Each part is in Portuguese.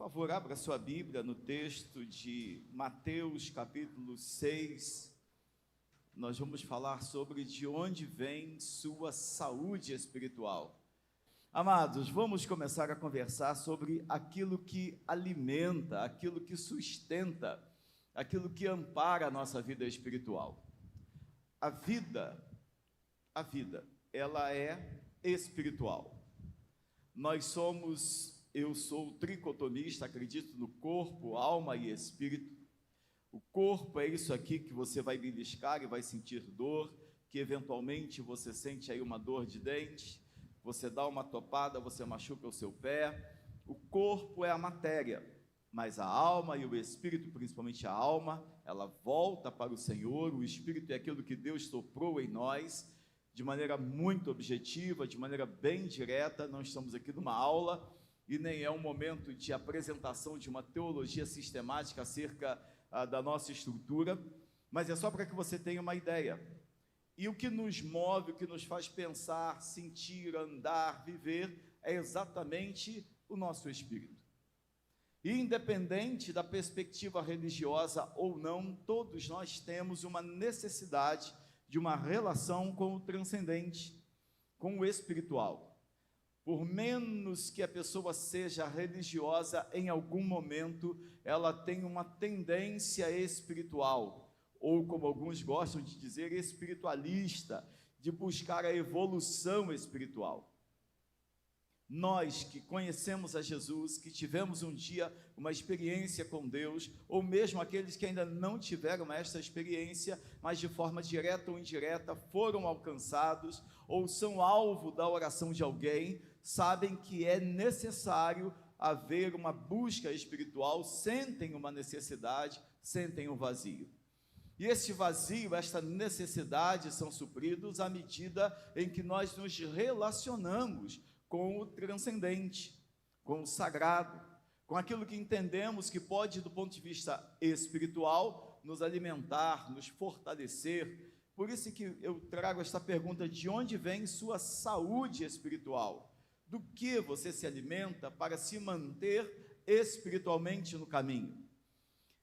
favor, abra sua Bíblia no texto de Mateus, capítulo 6. Nós vamos falar sobre de onde vem sua saúde espiritual. Amados, vamos começar a conversar sobre aquilo que alimenta, aquilo que sustenta, aquilo que ampara a nossa vida espiritual. A vida, ela é espiritual. Eu sou tricotomista, acredito no corpo, alma e espírito. O corpo é isso aqui que você vai beliscar e vai sentir dor, que eventualmente você sente aí uma dor de dente, você dá uma topada, você machuca o seu pé. O corpo é a matéria, mas a alma e o espírito, principalmente a alma, ela volta para o Senhor. O espírito é aquilo que Deus soprou em nós, de maneira muito objetiva, de maneira bem direta. Não estamos aqui numa aula e nem é um momento de apresentação de uma teologia sistemática acerca da nossa estrutura, mas é só para que você tenha uma ideia. E o que nos move, o que nos faz pensar, sentir, andar, viver, é exatamente o nosso espírito. E independente da perspectiva religiosa ou não, todos nós temos uma necessidade de uma relação com o transcendente, com o espiritual. Por menos que a pessoa seja religiosa, em algum momento ela tem uma tendência espiritual, ou como alguns gostam de dizer, espiritualista, de buscar a evolução espiritual. Nós que conhecemos a Jesus, que tivemos um dia uma experiência com Deus, ou mesmo aqueles que ainda não tiveram esta experiência, mas de forma direta ou indireta foram alcançados, ou são alvo da oração de alguém, sabem que é necessário haver uma busca espiritual, sentem uma necessidade, sentem um vazio. E esse vazio, esta necessidade são supridos à medida em que nós nos relacionamos com o transcendente, com o sagrado, com aquilo que entendemos que pode, do ponto de vista espiritual, nos alimentar, nos fortalecer. Por isso que eu trago esta pergunta: de onde vem sua saúde espiritual? Do que você se alimenta para se manter espiritualmente no caminho?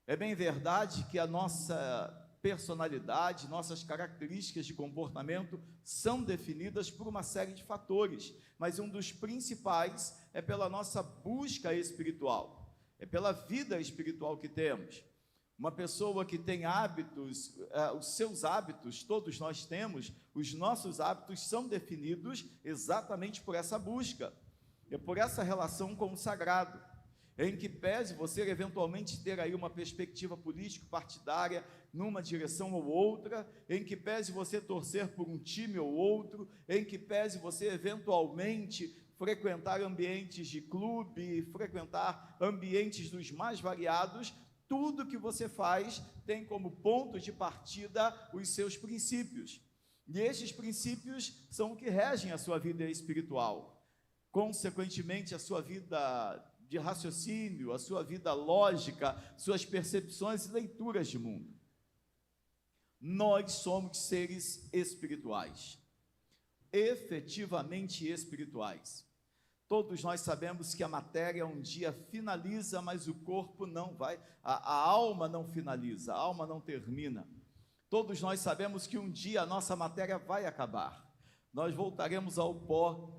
É bem verdade que a nossa personalidade, nossas características de comportamento são definidas por uma série de fatores, mas um dos principais é pela nossa busca espiritual, é pela vida espiritual que temos. Uma pessoa que tem hábitos, os seus hábitos, todos nós temos, os nossos hábitos são definidos exatamente por essa busca, é por essa relação com o sagrado, em que pese você eventualmente ter aí uma perspectiva político-partidária numa direção ou outra, em que pese você torcer por um time ou outro, em que pese você eventualmente frequentar ambientes de clube, frequentar ambientes dos mais variados, tudo que você faz tem como ponto de partida os seus princípios. E esses princípios são o que regem a sua vida espiritual. Consequentemente, a sua vida de raciocínio, a sua vida lógica, suas percepções e leituras de mundo. Nós somos seres espirituais, efetivamente espirituais. Todos nós sabemos que a matéria um dia finaliza, mas o corpo não vai, a alma não finaliza, a alma não termina. Todos nós sabemos que um dia a nossa matéria vai acabar, nós voltaremos ao pó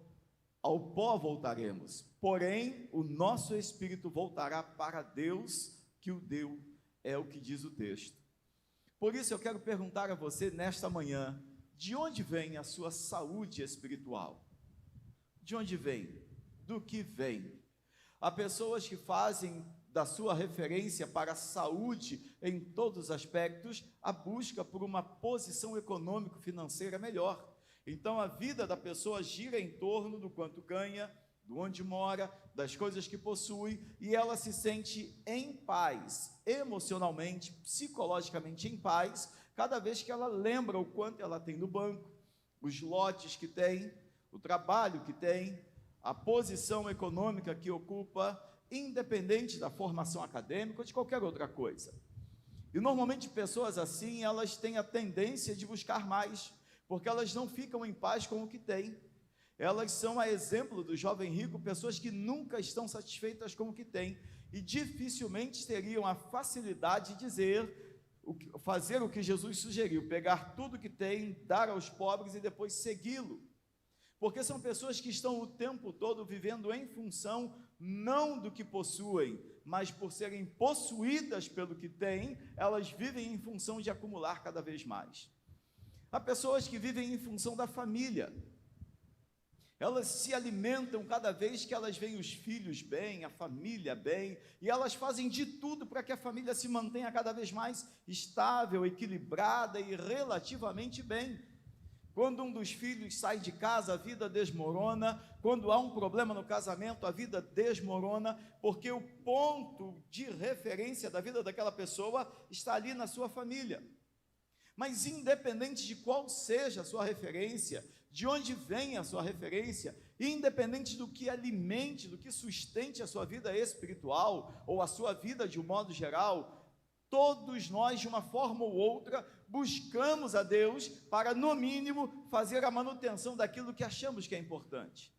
voltaremos, porém o nosso espírito voltará para Deus que o deu, é o que diz o texto. Por isso eu quero perguntar a você nesta manhã: de onde vem a sua saúde espiritual? De onde vem? Do que vem? Há pessoas que fazem da sua referência para a saúde em todos os aspectos a busca por uma posição econômico-financeira melhor. Então a vida da pessoa gira em torno do quanto ganha, do onde mora, das coisas que possui, e ela se sente em paz, emocionalmente, psicologicamente em paz, cada vez que ela lembra o quanto ela tem no banco, os lotes que tem, o trabalho que tem, a posição econômica que ocupa, independente da formação acadêmica ou de qualquer outra coisa. E normalmente pessoas assim, elas têm a tendência de buscar mais, porque elas não ficam em paz com o que têm. elas são a exemplo do jovem rico, pessoas que nunca estão satisfeitas com o que têm e dificilmente teriam a facilidade de fazer o que Jesus sugeriu, pegar tudo que tem, dar aos pobres e depois segui-lo. Porque são pessoas que estão o tempo todo vivendo em função não do que possuem, mas por serem possuídas pelo que têm, elas vivem em função de acumular cada vez mais. Há pessoas que vivem em função da família. Elas se alimentam cada vez que elas veem os filhos bem, a família bem, e elas fazem de tudo para que a família se mantenha cada vez mais estável, equilibrada e relativamente bem. Quando um dos filhos sai de casa, a vida desmorona. Quando há um problema no casamento, a vida desmorona, porque o ponto de referência da vida daquela pessoa está ali na sua família. Mas independente de qual seja a sua referência, de onde vem a sua referência, independente do que alimente, do que sustente a sua vida espiritual, ou a sua vida de um modo geral, todos nós, de uma forma ou outra, buscamos a Deus para, no mínimo, fazer a manutenção daquilo que achamos que é importante.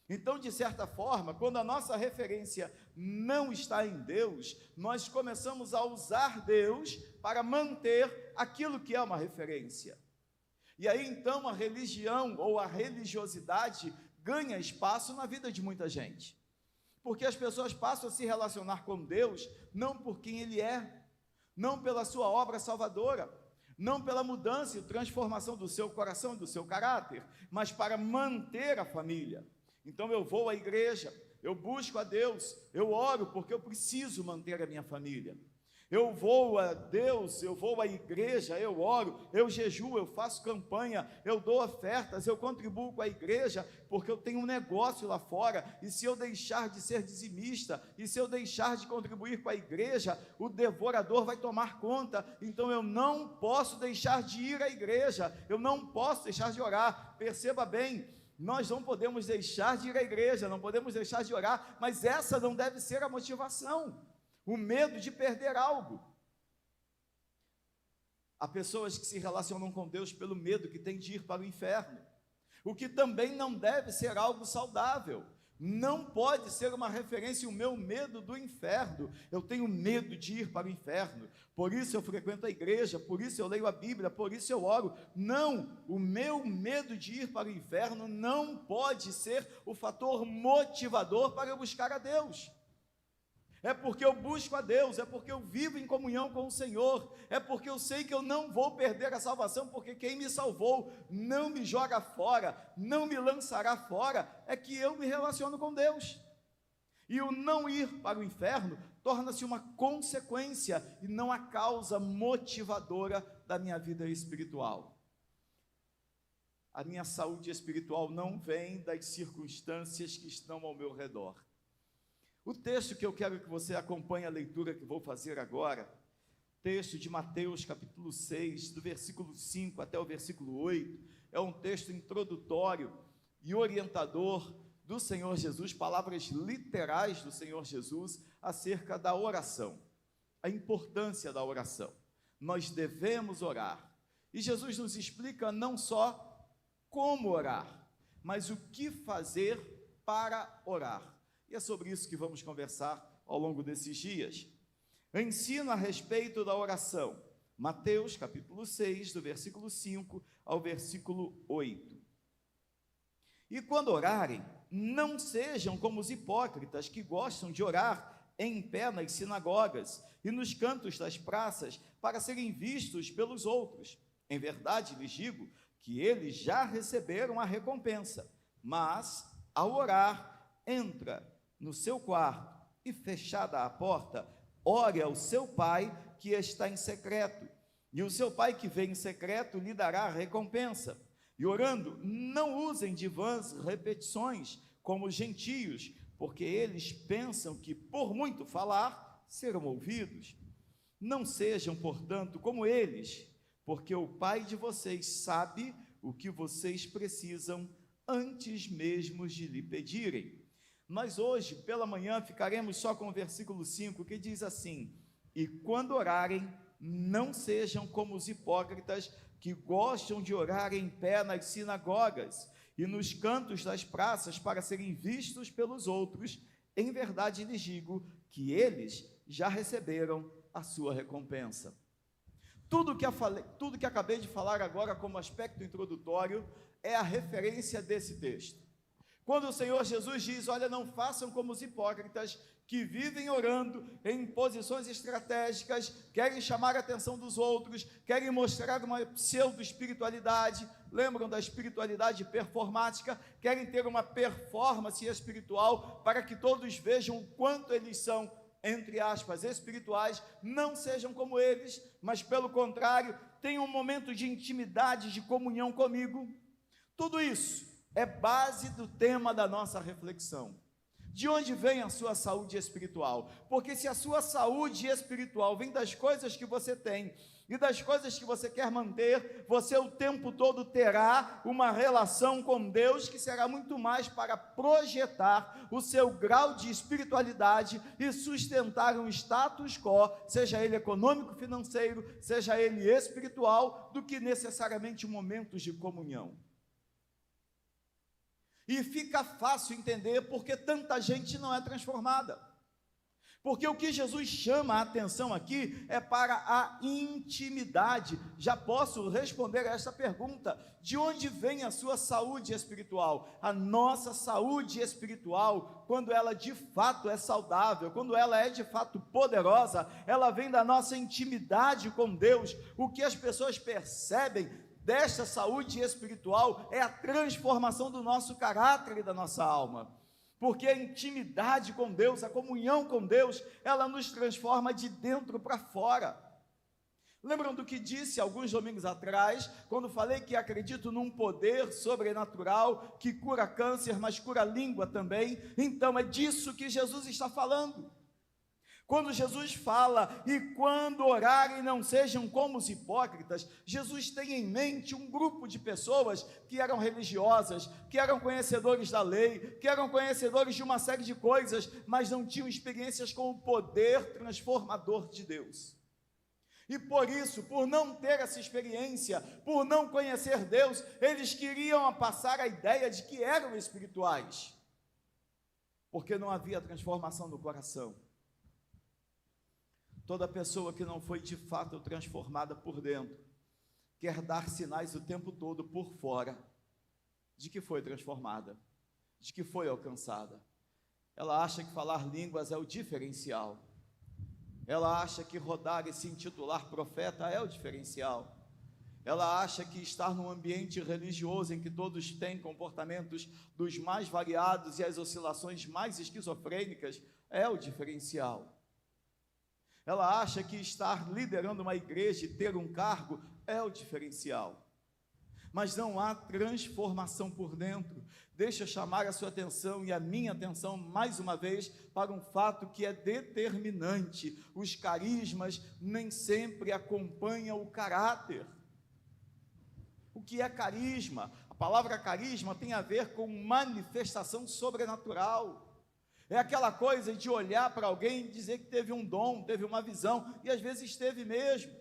Então, de certa forma, quando a nossa referência não está em Deus, nós começamos a usar Deus para manter aquilo que é uma referência. E aí, então, a religião ou a religiosidade ganha espaço na vida de muita gente. Porque as pessoas passam a se relacionar com Deus não por quem Ele é, não pela sua obra salvadora, não pela mudança e transformação do seu coração e do seu caráter, mas para manter a família. Então eu vou à igreja, eu busco a Deus, eu oro porque eu preciso manter a minha família. Eu vou a Deus, eu vou à igreja, eu oro, eu jejuo, eu faço campanha, eu dou ofertas, eu contribuo com a igreja, porque eu tenho um negócio lá fora, e se eu deixar de ser dizimista, e se eu deixar de contribuir com a igreja, o devorador vai tomar conta. Então eu não posso deixar de ir à igreja, eu não posso deixar de orar. Perceba bem, nós não podemos deixar de ir à igreja, não podemos deixar de orar, mas essa não deve ser a motivação. O medo de perder algo. Há pessoas que se relacionam com Deus pelo medo que tem de ir para o inferno, o que também não deve ser algo saudável. Não pode ser uma referência o meu medo do inferno. Eu tenho medo de ir para o inferno, por isso eu frequento a igreja, por isso eu leio a Bíblia, por isso eu oro. Não, o meu medo de ir para o inferno não pode ser o fator motivador para eu buscar a Deus. É porque eu busco a Deus, é porque eu vivo em comunhão com o Senhor, é porque eu sei que eu não vou perder a salvação, porque quem me salvou não me joga fora, não me lançará fora, é que eu me relaciono com Deus. E o não ir para o inferno torna-se uma consequência e não a causa motivadora da minha vida espiritual. A minha saúde espiritual não vem das circunstâncias que estão ao meu redor. O texto que eu quero que você acompanhe a leitura que vou fazer agora, texto de Mateus capítulo 6, do versículo 5 até o versículo 8, é um texto introdutório e orientador do Senhor Jesus, palavras literais do Senhor Jesus acerca da oração, a importância da oração. Nós devemos orar. E Jesus nos explica não só como orar, mas o que fazer para orar. E é sobre isso que vamos conversar ao longo desses dias. Ensino a respeito da oração. Mateus, capítulo 6, do versículo 5 ao versículo 8. E quando orarem, não sejam como os hipócritas que gostam de orar em pé nas sinagogas e nos cantos das praças para serem vistos pelos outros. Em verdade, lhes digo que eles já receberam a recompensa. Mas, ao orar, entra no seu quarto e, fechada a porta, ore ao seu pai que está em secreto, e o seu pai que vem em secreto lhe dará a recompensa. E orando, não usem de vãs repetições como os gentios, porque eles pensam que por muito falar serão ouvidos. Não sejam, portanto, como eles, porque o Pai de vocês sabe o que vocês precisam antes mesmo de lhe pedirem. Nós hoje, pela manhã, ficaremos só com o versículo 5, que diz assim: e quando orarem, não sejam como os hipócritas que gostam de orar em pé nas sinagogas e nos cantos das praças para serem vistos pelos outros. Em verdade lhes digo que eles já receberam a sua recompensa. Tudo que acabei de falar agora como aspecto introdutório é a referência desse texto. Quando o Senhor Jesus diz, olha, não façam como os hipócritas que vivem orando em posições estratégicas, querem chamar a atenção dos outros, querem mostrar uma pseudo-espiritualidade, lembram da espiritualidade performática, querem ter uma performance espiritual para que todos vejam o quanto eles são, entre aspas, espirituais. Não sejam como eles, mas pelo contrário, tenham um momento de intimidade, de comunhão comigo. Tudo isso é base do tema da nossa reflexão. De onde vem a sua saúde espiritual? Porque se a sua saúde espiritual vem das coisas que você tem e das coisas que você quer manter, você o tempo todo terá uma relação com Deus que será muito mais para projetar o seu grau de espiritualidade e sustentar um status quo, seja ele econômico, financeiro, seja ele espiritual, do que necessariamente momentos de comunhão. E fica fácil entender porque tanta gente não é transformada. Porque o que Jesus chama a atenção aqui é para a intimidade. Já posso responder a esta pergunta: de onde vem a sua saúde espiritual? A nossa saúde espiritual, quando ela de fato é saudável, quando ela é de fato poderosa, ela vem da nossa intimidade com Deus. O que as pessoas percebem desta saúde espiritual é a transformação do nosso caráter e da nossa alma, porque a intimidade com Deus, a comunhão com Deus, ela nos transforma de dentro para fora. Lembram do que disse alguns domingos atrás, quando falei que acredito num poder sobrenatural que cura câncer, mas cura a língua também? Então é disso que Jesus está falando. Quando Jesus fala, e quando orarem não sejam como os hipócritas, Jesus tem em mente um grupo de pessoas que eram religiosas, que eram conhecedores da lei, que eram conhecedores de uma série de coisas, mas não tinham experiências com o poder transformador de Deus. E por isso, por não ter essa experiência, por não conhecer Deus, eles queriam passar a ideia de que eram espirituais, porque não havia transformação no coração. Toda pessoa que não foi de fato transformada por dentro, quer dar sinais o tempo todo por fora, de que foi transformada, de que foi alcançada. Ela acha que falar línguas é o diferencial. Ela acha que rodar e se intitular profeta é o diferencial. Ela acha que estar num ambiente religioso em que todos têm comportamentos dos mais variados e as oscilações mais esquizofrênicas é o diferencial. Ela acha que estar liderando uma igreja e ter um cargo é o diferencial. Mas não há transformação por dentro. Deixa eu chamar a sua atenção e a minha atenção mais uma vez para um fato que é determinante. Os carismas nem sempre acompanham o caráter. O que é carisma? A palavra carisma tem a ver com manifestação sobrenatural. É aquela coisa de olhar para alguém e dizer que teve um dom, teve uma visão, e às vezes teve mesmo.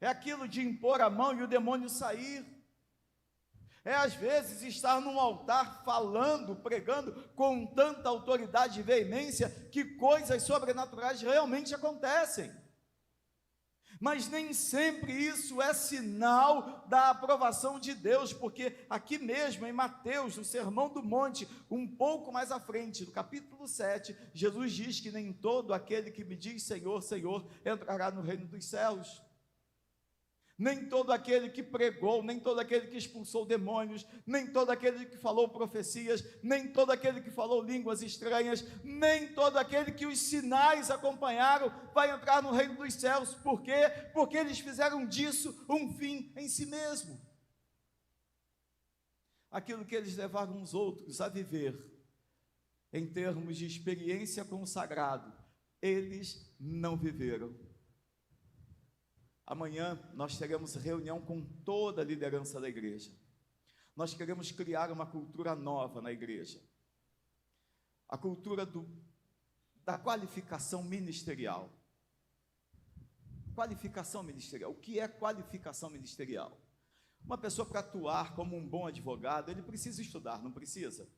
É aquilo de impor a mão e o demônio sair. É às vezes estar num altar falando, pregando com tanta autoridade e veemência que coisas sobrenaturais realmente acontecem. Mas nem sempre isso é sinal da aprovação de Deus, porque aqui mesmo em Mateus, no Sermão do Monte, um pouco mais à frente, no capítulo 7, Jesus diz que nem todo aquele que me diz Senhor, Senhor, entrará no reino dos céus. Nem todo aquele que pregou, nem todo aquele que expulsou demônios, nem todo aquele que falou profecias, nem todo aquele que falou línguas estranhas, nem todo aquele que os sinais acompanharam vai entrar no reino dos céus. Por quê? Porque eles fizeram disso um fim em si mesmo. Aquilo que eles levaram os outros a viver, em termos de experiência com o sagrado, eles não viveram. Amanhã nós teremos reunião com toda a liderança da igreja. Nós queremos criar uma cultura nova na igreja. A cultura da qualificação ministerial. Qualificação ministerial. O que é qualificação ministerial? Uma pessoa, para atuar como um bom advogado, ele precisa estudar, não precisa?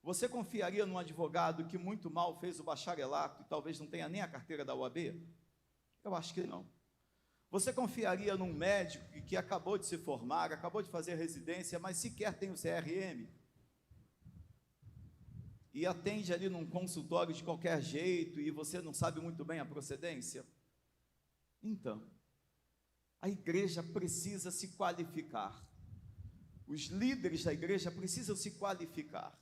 Você confiaria num advogado que muito mal fez o bacharelato e talvez não tenha nem a carteira da OAB? Eu acho que não. Você confiaria num médico que acabou de se formar, acabou de fazer residência, mas sequer tem o CRM? E atende ali num consultório de qualquer jeito e você não sabe muito bem a procedência? Então, a igreja precisa se qualificar. Os líderes da igreja precisam se qualificar.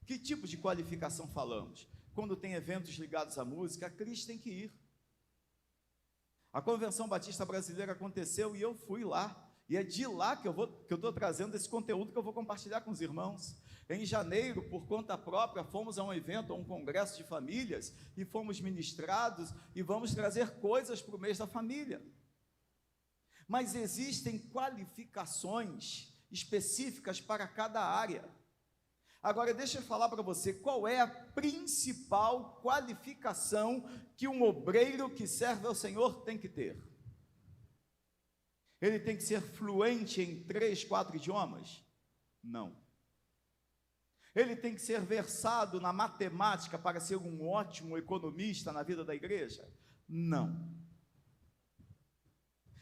Que tipo de qualificação falamos? Quando tem eventos ligados à música, a Cris tem que ir. A Convenção Batista Brasileira aconteceu e eu fui lá. E é de lá que eu estou trazendo esse conteúdo que eu vou compartilhar com os irmãos. Em janeiro, por conta própria, fomos a um evento, a um congresso de famílias, e fomos ministrados, e vamos trazer coisas para o mês da família. Mas existem qualificações específicas para cada área. Agora, deixa eu falar para você qual é a principal qualificação que um obreiro que serve ao Senhor tem que ter. Ele tem que ser fluente em 3, 4 idiomas? Não. Ele tem que ser versado na matemática para ser um ótimo economista na vida da igreja? Não.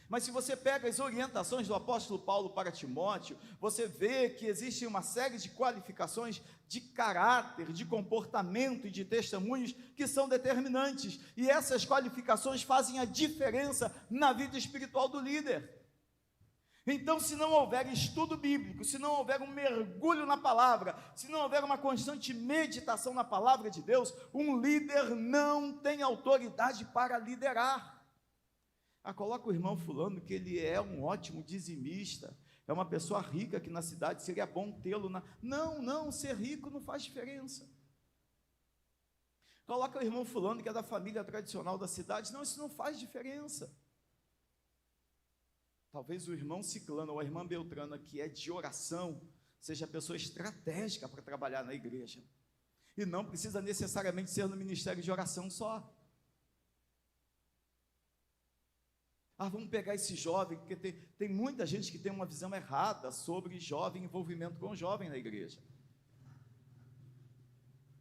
Mas se você pega as orientações do apóstolo Paulo para Timóteo, você vê que existe uma série de qualificações de caráter, de comportamento e de testemunhos que são determinantes, e essas qualificações fazem a diferença na vida espiritual do líder. Então, se não houver estudo bíblico, se não houver um mergulho na palavra, se não houver uma constante meditação na palavra de Deus, um líder não tem autoridade para liderar. Coloca o irmão fulano que ele é um ótimo dizimista, é uma pessoa rica aqui na cidade, seria bom tê-lo na... Não, ser rico não faz diferença. Coloca o irmão fulano que é da família tradicional da cidade, não, isso não faz diferença. Talvez o irmão ciclano ou a irmã beltrana que é de oração, seja a pessoa estratégica para trabalhar na igreja, e não precisa necessariamente ser no ministério de oração só. Vamos pegar esse jovem, porque tem muita gente que tem uma visão errada sobre jovem, envolvimento com jovem na igreja.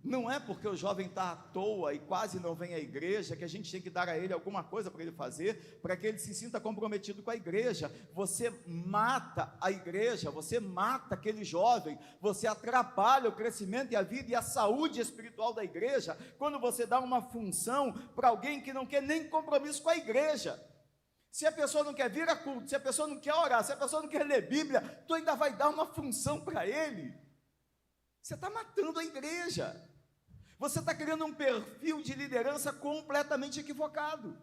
Não é porque o jovem está à toa e quase não vem à igreja que a gente tem que dar a ele alguma coisa para ele fazer, para que ele se sinta comprometido com a igreja. Você mata a igreja, você mata aquele jovem, você atrapalha o crescimento e a vida e a saúde espiritual da igreja, quando você dá uma função para alguém que não quer nem compromisso com a igreja. Se a pessoa não quer vir a culto, se a pessoa não quer orar, se a pessoa não quer ler Bíblia, tu ainda vai dar uma função para ele. Você está matando a igreja. Você está criando um perfil de liderança completamente equivocado.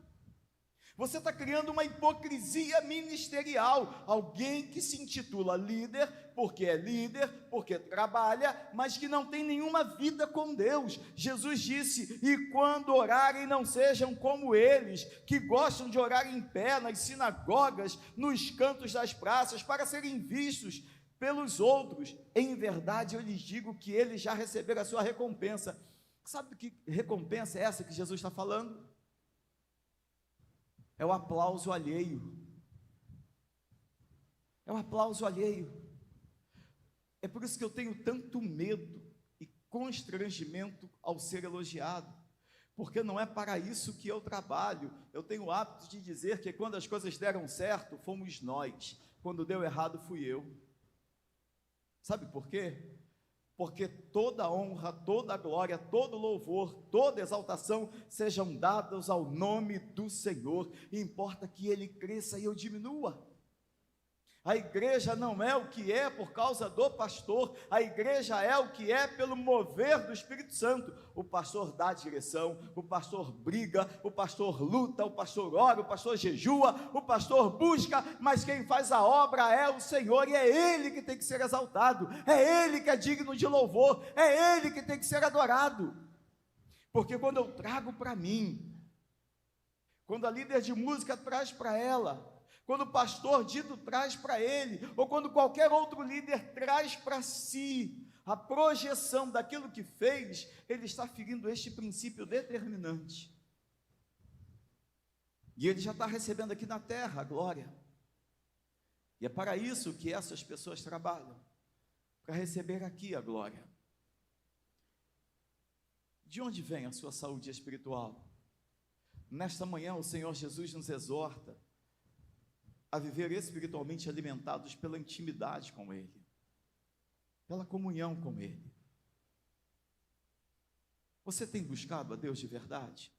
Você está criando uma hipocrisia ministerial. Alguém que se intitula líder, porque trabalha, mas que não tem nenhuma vida com Deus. Jesus disse: e quando orarem, não sejam como eles, que gostam de orar em pé, nas sinagogas, nos cantos das praças, para serem vistos pelos outros. Em verdade, eu lhes digo que eles já receberam a sua recompensa. Sabe que recompensa é essa que Jesus está falando? É o aplauso alheio. É o aplauso alheio. É por isso que eu tenho tanto medo e constrangimento ao ser elogiado, porque não é para isso que eu trabalho. Eu tenho o hábito de dizer que quando as coisas deram certo, fomos nós, quando deu errado, fui eu. Sabe por quê? Porque toda honra, toda glória, todo louvor, toda exaltação sejam dados ao nome do Senhor, e importa que Ele cresça e eu diminua. A igreja não é o que é por causa do pastor, a igreja é o que é pelo mover do Espírito Santo. O pastor dá direção, o pastor briga, o pastor luta, o pastor ora, o pastor jejua, o pastor busca, mas quem faz a obra é o Senhor, e é Ele que tem que ser exaltado, é Ele que é digno de louvor, é Ele que tem que ser adorado. Porque quando eu trago para mim, quando a líder de música traz para ela, quando o pastor dito traz para ele, ou quando qualquer outro líder traz para si a projeção daquilo que fez, ele está ferindo este princípio determinante. E ele já está recebendo aqui na terra a glória. E é para isso que essas pessoas trabalham, para receber aqui a glória. De onde vem a sua saúde espiritual? Nesta manhã, o Senhor Jesus nos exorta a viver espiritualmente alimentados pela intimidade com Ele, pela comunhão com Ele. Você tem buscado a Deus de verdade?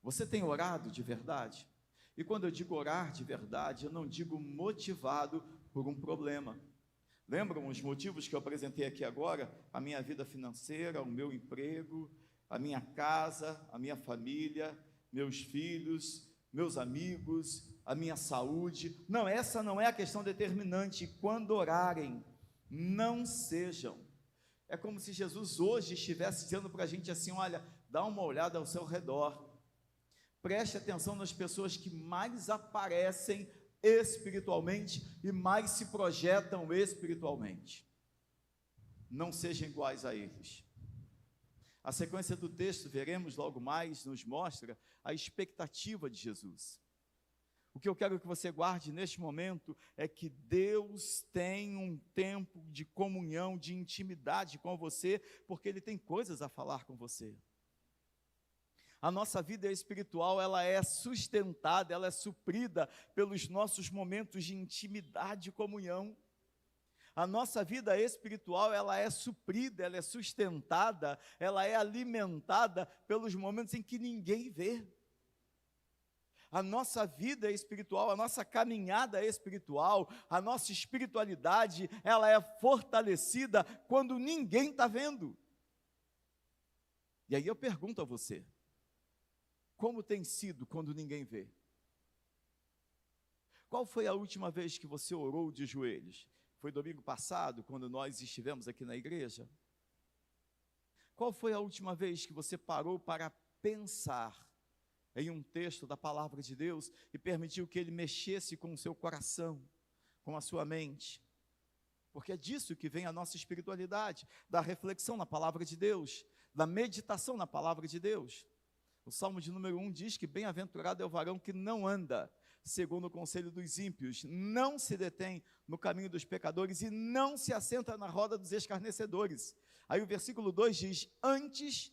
Você tem orado de verdade? E quando eu digo orar de verdade, eu não digo motivado por um problema. Lembram os motivos que eu apresentei aqui agora? A minha vida financeira, o meu emprego, a minha casa, a minha família, meus filhos, meus amigos, a minha saúde. Não, essa não é a questão determinante. Quando orarem, não sejam. É como se Jesus hoje estivesse dizendo para a gente assim: olha, dá uma olhada ao seu redor. Preste atenção nas pessoas que mais aparecem espiritualmente e mais se projetam espiritualmente. Não sejam iguais a eles. A sequência do texto, veremos logo mais, nos mostra a expectativa de Jesus. O que eu quero que você guarde neste momento é que Deus tem um tempo de comunhão, de intimidade com você, porque Ele tem coisas a falar com você. A nossa vida espiritual, ela é sustentada, ela é suprida pelos nossos momentos de intimidade e comunhão. A nossa vida espiritual, ela é suprida, ela é sustentada, ela é alimentada pelos momentos em que ninguém vê. A nossa vida espiritual, a nossa caminhada espiritual, a nossa espiritualidade, ela é fortalecida quando ninguém está vendo. E aí eu pergunto a você: como tem sido quando ninguém vê? Qual foi a última vez que você orou de joelhos? Foi domingo passado, quando nós estivemos aqui na igreja? Qual foi a última vez que você parou para pensar em um texto da palavra de Deus e permitiu que ele mexesse com o seu coração, com a sua mente? Porque é disso que vem a nossa espiritualidade, da reflexão na palavra de Deus, da meditação na palavra de Deus. O Salmo de número 1 diz que bem-aventurado é o varão que não anda segundo o conselho dos ímpios, não se detém no caminho dos pecadores e não se assenta na roda dos escarnecedores. Aí o versículo 2 diz: antes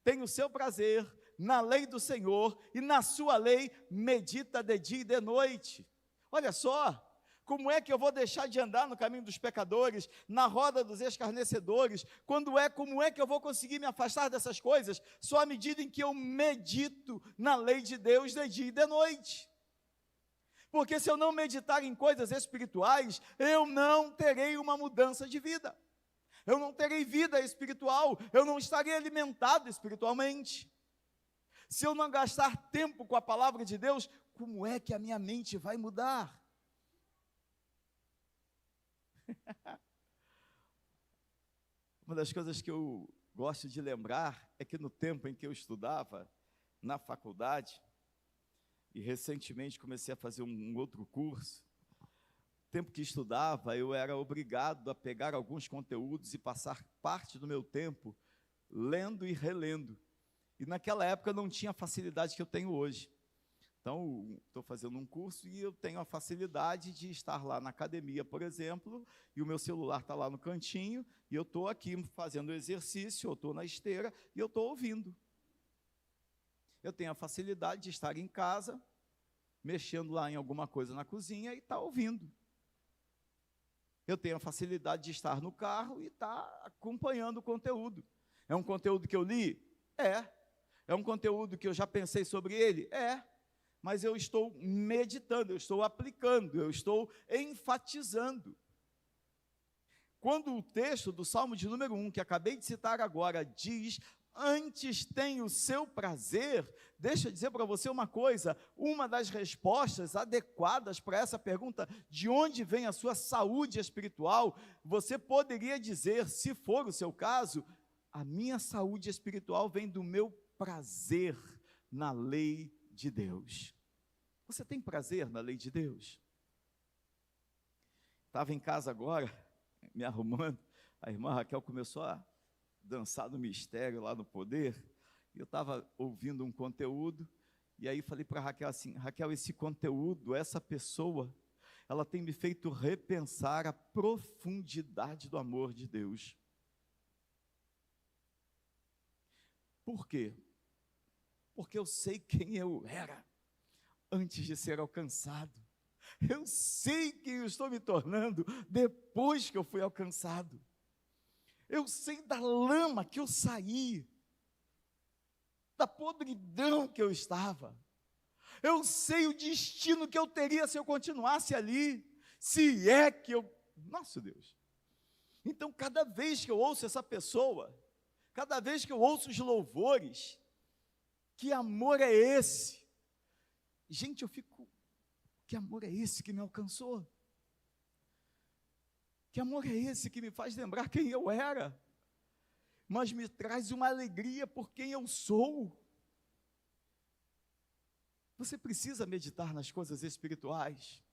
tem o seu prazer na lei do Senhor e na sua lei medita de dia e de noite. Olha só, como é que eu vou deixar de andar no caminho dos pecadores, na roda dos escarnecedores? Como é que eu vou conseguir me afastar dessas coisas? Só à medida em que eu medito na lei de Deus de dia e de noite. Porque se eu não meditar em coisas espirituais, eu não terei uma mudança de vida. Eu não terei vida espiritual, eu não estarei alimentado espiritualmente. Se eu não gastar tempo com a palavra de Deus, como é que a minha mente vai mudar? Uma das coisas que eu gosto de lembrar é que no tempo em que eu estudava na faculdade, e recentemente comecei a fazer um outro curso, no tempo que estudava, eu era obrigado a pegar alguns conteúdos e passar parte do meu tempo lendo e relendo. E naquela época eu não tinha a facilidade que eu tenho hoje. Então, estou fazendo um curso e eu tenho a facilidade de estar lá na academia, por exemplo, e o meu celular está lá no cantinho, e eu estou aqui fazendo exercício, eu estou na esteira, e eu estou ouvindo. Eu tenho a facilidade de estar em casa, mexendo lá em alguma coisa na cozinha e estar ouvindo. Eu tenho a facilidade de estar no carro e estar acompanhando o conteúdo. É um conteúdo que eu li? É. É um conteúdo que eu já pensei sobre ele? É. Mas eu estou meditando, eu estou aplicando, eu estou enfatizando. Quando o texto do Salmo de número 1, que acabei de citar agora, diz: antes tem o seu prazer, deixa eu dizer para você uma coisa, uma das respostas adequadas para essa pergunta, de onde vem a sua saúde espiritual, você poderia dizer, se for o seu caso, a minha saúde espiritual vem do meu prazer na lei de Deus. Você tem prazer na lei de Deus? Estava em casa agora, me arrumando, a irmã Raquel começou a dançar no mistério lá no poder, e eu estava ouvindo um conteúdo, e aí falei para a Raquel assim: Raquel, esse conteúdo, essa pessoa, ela tem me feito repensar a profundidade do amor de Deus. Por quê? Porque eu sei quem eu era antes de ser alcançado. Eu sei quem eu estou me tornando depois que eu fui alcançado. Eu sei da lama que eu saí, da podridão que eu estava. Eu sei o destino que eu teria se eu continuasse ali, se é que eu... Nossa Deus! Então, cada vez que eu ouço essa pessoa, cada vez que eu ouço os louvores, que amor é esse? Gente, eu fico, que amor é esse que me alcançou? Que amor é esse que me faz lembrar quem eu era, mas me traz uma alegria por quem eu sou? Você precisa meditar nas coisas espirituais,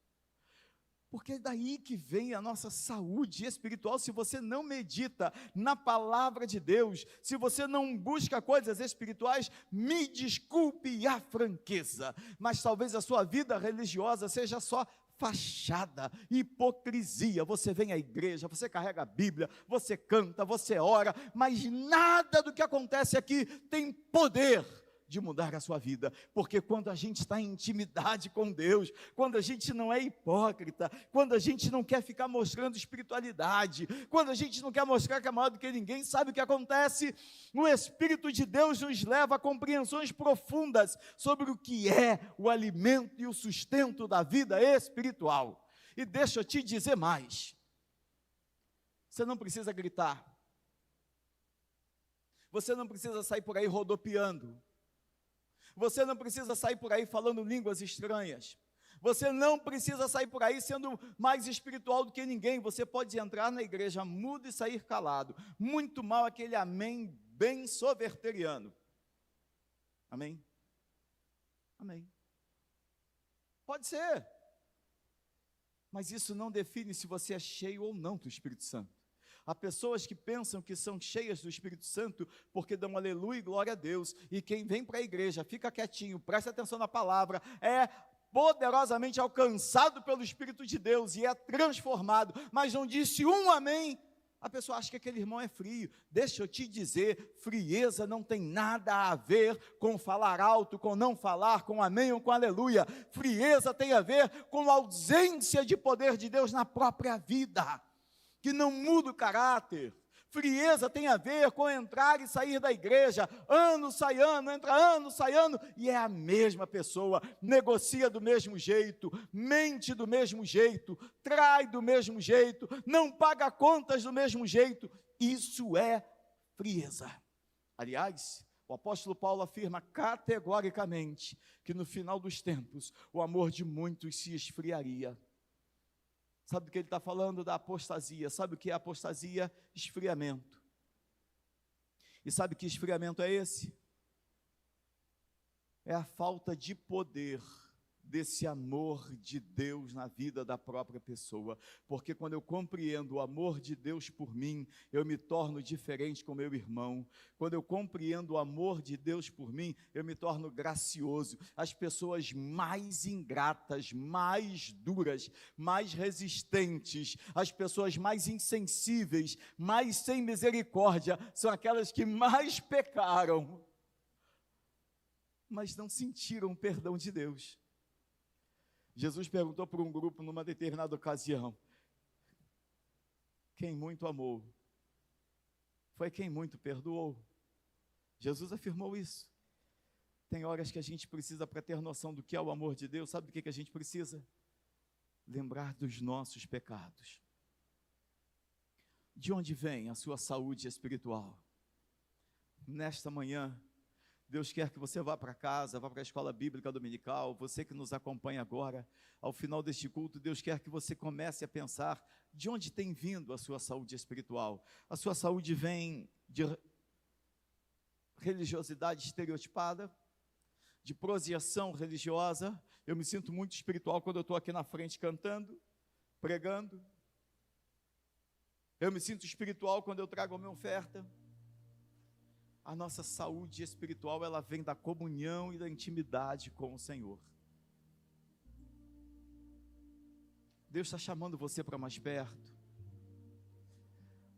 porque é daí que vem a nossa saúde espiritual. Se você não medita na palavra de Deus, se você não busca coisas espirituais, me desculpe a franqueza, mas talvez a sua vida religiosa seja só fachada, hipocrisia. Você vem à igreja, você carrega a Bíblia, você canta, você ora, mas nada do que acontece aqui tem poder de mudar a sua vida, porque quando a gente está em intimidade com Deus, quando a gente não é hipócrita, quando a gente não quer ficar mostrando espiritualidade, quando a gente não quer mostrar que é maior do que ninguém, sabe o que acontece? O Espírito de Deus nos leva a compreensões profundas sobre o que é o alimento e o sustento da vida espiritual. E deixa eu te dizer mais, você não precisa gritar, você não precisa sair por aí rodopiando, você não precisa sair por aí falando línguas estranhas, você não precisa sair por aí sendo mais espiritual do que ninguém. Você pode entrar na igreja mudo e sair calado. Muito mal aquele amém bem soverteriano. Amém? Amém. Pode ser, mas isso não define se você é cheio ou não do Espírito Santo. Há pessoas que pensam que são cheias do Espírito Santo porque dão aleluia e glória a Deus, e quem vem para a igreja, fica quietinho, presta atenção na palavra, é poderosamente alcançado pelo Espírito de Deus e é transformado, mas não disse um amém. A pessoa acha que aquele irmão é frio. Deixa eu te dizer, frieza não tem nada a ver com falar alto, com não falar, com amém ou com aleluia. Frieza tem a ver com a ausência de poder de Deus na própria vida, que não muda o caráter. Frieza tem a ver com entrar e sair da igreja, ano sai ano, entra ano, sai ano, e é a mesma pessoa, negocia do mesmo jeito, mente do mesmo jeito, trai do mesmo jeito, não paga contas do mesmo jeito. Isso é frieza. Aliás, o apóstolo Paulo afirma categoricamente que no final dos tempos, o amor de muitos se esfriaria. Sabe do que ele está falando? Da apostasia. Sabe o que é apostasia? Esfriamento. E sabe que esfriamento é esse? É a falta de poder desse amor de Deus na vida da própria pessoa, porque quando eu compreendo o amor de Deus por mim, eu me torno diferente com meu irmão. Quando eu compreendo o amor de Deus por mim, eu me torno gracioso. As pessoas mais ingratas, mais duras, mais resistentes, as pessoas mais insensíveis, mais sem misericórdia, são aquelas que mais pecaram, mas não sentiram o perdão de Deus. Jesus perguntou para um grupo numa determinada ocasião: quem muito amou, foi quem muito perdoou. Jesus afirmou isso. Tem horas que a gente precisa, para ter noção do que é o amor de Deus, sabe do que a gente precisa? Lembrar dos nossos pecados. De onde vem a sua saúde espiritual? Nesta manhã, Deus quer que você vá para casa, vá para a escola bíblica dominical. Você que nos acompanha agora, ao final deste culto, Deus quer que você comece a pensar de onde tem vindo a sua saúde espiritual. A sua saúde vem de religiosidade estereotipada, de projeção religiosa. Eu me sinto muito espiritual quando eu estou aqui na frente cantando, pregando. Eu me sinto espiritual quando eu trago a minha oferta. A nossa saúde espiritual, ela vem da comunhão e da intimidade com o Senhor. Deus está chamando você para mais perto.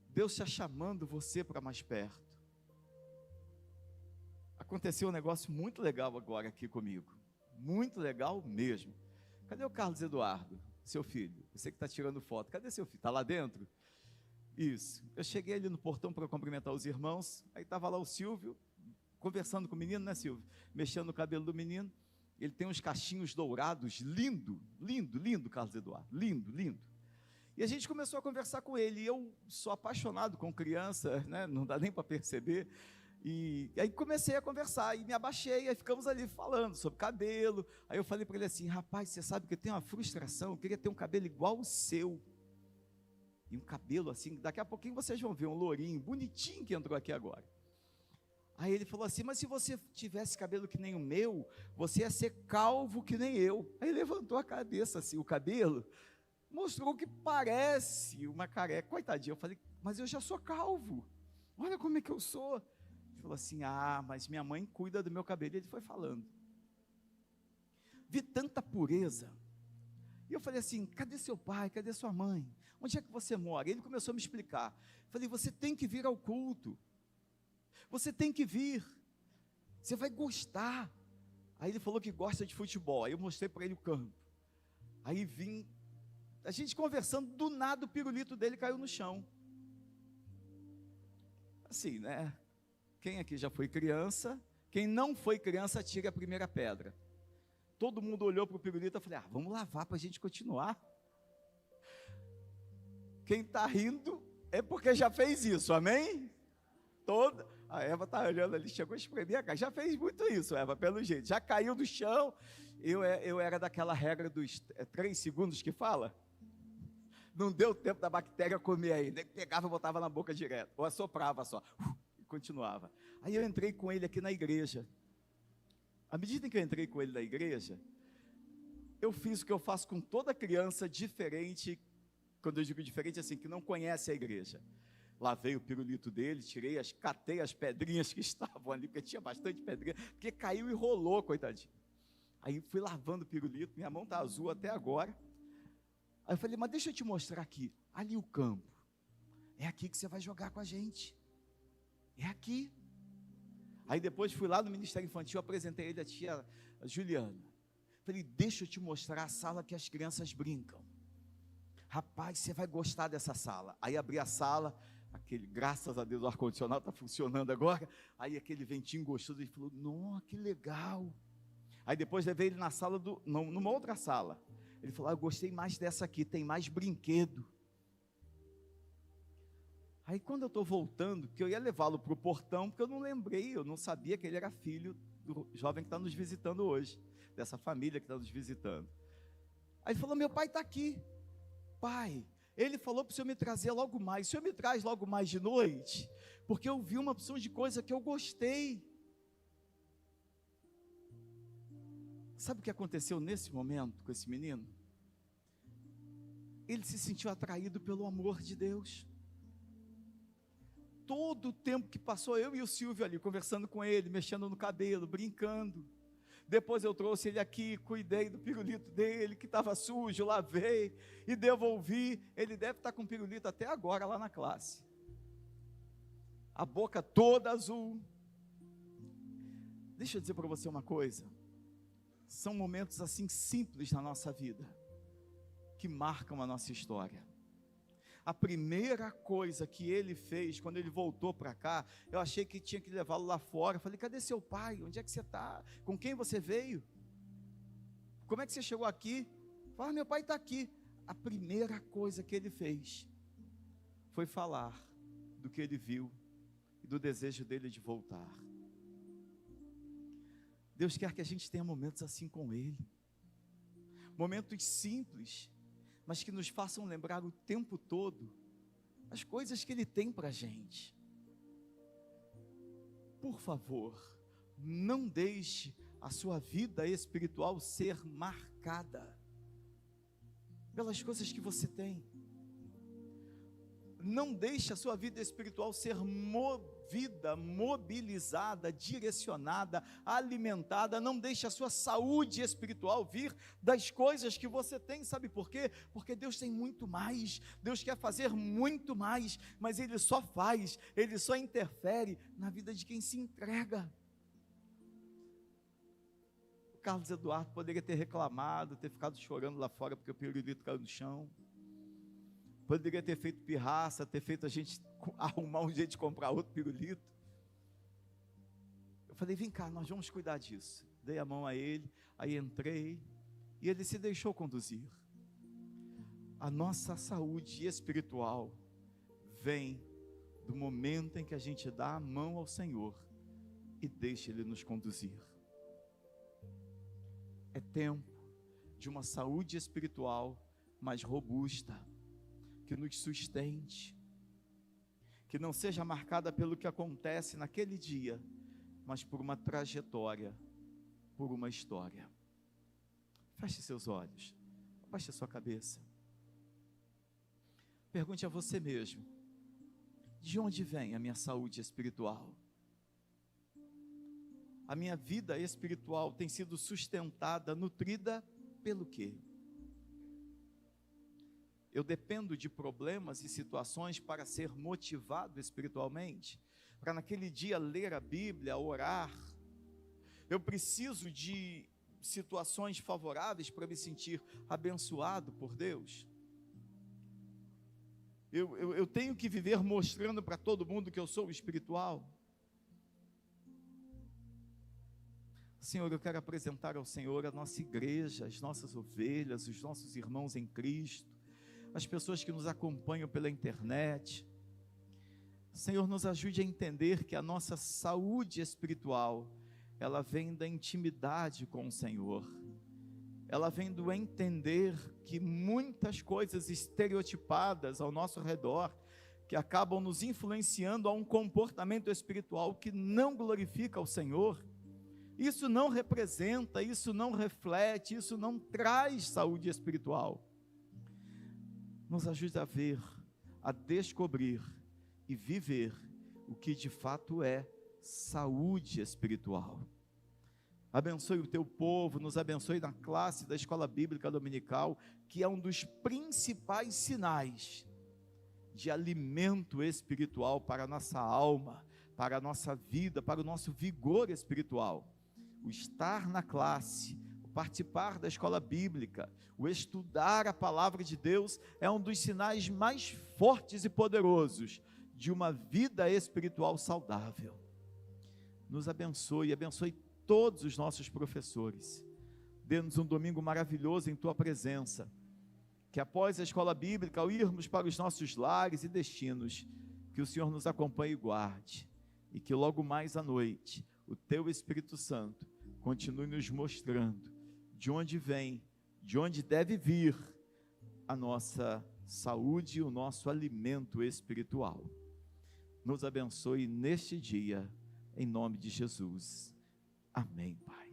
Deus está chamando você para mais perto. Aconteceu um negócio muito legal agora aqui comigo. Muito legal mesmo. Cadê o Carlos Eduardo, seu filho? Você que está tirando foto. Cadê seu filho? Está lá dentro? Isso. Eu cheguei ali no portão para cumprimentar os irmãos. Aí estava lá o Silvio, conversando com o menino, né, Silvio? Mexendo no cabelo do menino. Ele tem uns cachinhos dourados, lindo, lindo, lindo, Carlos Eduardo. Lindo, lindo. E a gente começou a conversar com ele. E eu sou apaixonado com criança, né? Não dá nem para perceber. E aí comecei a conversar e me abaixei, aí ficamos ali falando sobre cabelo. Aí eu falei para ele assim: rapaz, você sabe que eu tenho uma frustração, eu queria ter um cabelo igual o seu. E um cabelo assim, daqui a pouquinho vocês vão ver um lourinho, bonitinho que entrou aqui agora. Aí ele falou assim: mas se você tivesse cabelo que nem o meu, você ia ser calvo que nem eu. Aí levantou a cabeça assim, o cabelo mostrou que parece uma careca. Coitadinho, eu falei: mas eu já sou calvo, olha como é que eu sou. Ele falou assim: ah, mas minha mãe cuida do meu cabelo. E ele foi falando. Vi tanta pureza. E eu falei assim: cadê seu pai, cadê sua mãe? Onde é que você mora? Ele começou a me explicar. Eu falei: você tem que vir ao culto. Você tem que vir. Você vai gostar. Aí ele falou que gosta de futebol. Aí eu mostrei para ele o campo. Aí vim, a gente conversando, do nada o pirulito dele caiu no chão. Assim, né? Quem aqui já foi criança? Quem não foi criança, tire a primeira pedra. Todo mundo olhou para o pirulito e falei: ah, vamos lavar para a gente continuar. Quem está rindo é porque já fez isso, amém? A Eva está olhando ali, chegou a espremer a cara. Já fez muito isso, Eva, pelo jeito. Já caiu do chão. Eu era daquela regra dos 3 segundos que fala. Não deu tempo da bactéria comer ainda. Pegava e botava na boca direto. Ou assoprava só. E continuava. Aí eu entrei com ele aqui na igreja. À medida que eu entrei com ele na igreja, eu fiz o que eu faço com toda criança diferente. Quando eu digo diferente, assim, que não conhece a igreja. Lavei o pirulito dele, catei as pedrinhas que estavam ali, porque tinha bastante pedrinha, porque caiu e rolou, coitadinho. Aí fui lavando o pirulito, minha mão está azul até agora. Aí eu falei: mas deixa eu te mostrar aqui, ali o campo. É aqui que você vai jogar com a gente. É aqui. Aí depois fui lá no Ministério Infantil, apresentei ele a tia Juliana. Falei: deixa eu te mostrar a sala que as crianças brincam. Rapaz, você vai gostar dessa sala. Aí abri a sala, graças a Deus o ar-condicionado está funcionando agora. Aí aquele ventinho gostoso, ele falou: nossa, que legal. Aí depois levei ele na sala, numa outra sala. Ele falou: eu gostei mais dessa aqui, tem mais brinquedo. Aí quando eu estou voltando, que eu ia levá-lo para o portão, porque eu não lembrei, eu não sabia que ele era filho do jovem que está nos visitando hoje, dessa família que está nos visitando. Aí ele falou: meu pai está aqui. Pai, ele falou para o senhor me trazer logo mais. O senhor me traz logo mais de noite? Porque eu vi uma opção de coisa que eu gostei. Sabe o que aconteceu nesse momento com esse menino? Ele se sentiu atraído pelo amor de Deus. Todo o tempo que passou, eu e o Silvio ali, conversando com ele, mexendo no cabelo, brincando. Depois eu trouxe ele aqui, cuidei do pirulito dele, que estava sujo, lavei e devolvi. Ele deve estar com pirulito até agora lá na classe. A boca toda azul. Deixa eu dizer para você uma coisa. São momentos assim simples na nossa vida, que marcam a nossa história. A primeira coisa que ele fez, quando ele voltou para cá, eu achei que tinha que levá-lo lá fora. Eu falei: cadê seu pai? Onde é que você está? Com quem você veio? Como é que você chegou aqui? Fala: meu pai está aqui. A primeira coisa que ele fez foi falar do que ele viu e do desejo dele de voltar. Deus quer que a gente tenha momentos assim com Ele, momentos simples, mas que nos façam lembrar o tempo todo as coisas que Ele tem para a gente. Por favor, não deixe a sua vida espiritual ser marcada pelas coisas que você tem. Não deixe a sua vida espiritual ser movida movida, mobilizada, direcionada, alimentada. Não deixe a sua saúde espiritual vir das coisas que você tem. Sabe por quê? Porque Deus tem muito mais, Deus quer fazer muito mais, mas Ele só faz, Ele só interfere na vida de quem se entrega. Carlos Eduardo poderia ter reclamado, ter ficado chorando lá fora porque o pirulito caiu no chão, poderia ter feito pirraça, ter feito a gente arrumar um jeito de comprar outro pirulito. Eu falei, vem cá, nós vamos cuidar disso. Dei a mão a ele, aí entrei, e ele se deixou conduzir. A nossa saúde espiritual vem do momento em que a gente dá a mão ao Senhor e deixa Ele nos conduzir. É tempo de uma saúde espiritual mais robusta, que nos sustente, que não seja marcada pelo que acontece naquele dia, mas por uma trajetória, por uma história. Feche seus olhos, abaixe a sua cabeça. Pergunte a você mesmo: de onde vem a minha saúde espiritual? A minha vida espiritual tem sido sustentada, nutrida pelo quê? Eu dependo de problemas e situações para ser motivado espiritualmente, para naquele dia ler a Bíblia, orar. Eu preciso de situações favoráveis para me sentir abençoado por Deus. Eu tenho que viver mostrando para todo mundo que eu sou espiritual. Senhor, eu quero apresentar ao Senhor a nossa igreja, as nossas ovelhas, os nossos irmãos em Cristo, as pessoas que nos acompanham pela internet. Senhor, nos ajude a entender que a nossa saúde espiritual, ela vem da intimidade com o Senhor. Ela vem do entender que muitas coisas estereotipadas ao nosso redor, que acabam nos influenciando a um comportamento espiritual que não glorifica o Senhor, isso não representa, isso não reflete, isso não traz saúde espiritual. Nos ajude a ver, a descobrir e viver o que de fato é saúde espiritual. Abençoe o teu povo, nos abençoe na classe da Escola Bíblica Dominical, que é um dos principais sinais de alimento espiritual para a nossa alma, para a nossa vida, para o nosso vigor espiritual. O estar na classe, o participar da escola bíblica, o estudar a palavra de Deus é um dos sinais mais fortes e poderosos de uma vida espiritual saudável. Nos abençoe, abençoe todos os nossos professores. Dê-nos um domingo maravilhoso em Tua presença. Que após a escola bíblica, ao irmos para os nossos lares e destinos, que o Senhor nos acompanhe e guarde. E que logo mais à noite, o Teu Espírito Santo continue nos mostrando de onde vem, de onde deve vir a nossa saúde e o nosso alimento espiritual. Nos abençoe neste dia, em nome de Jesus. Amém, Pai.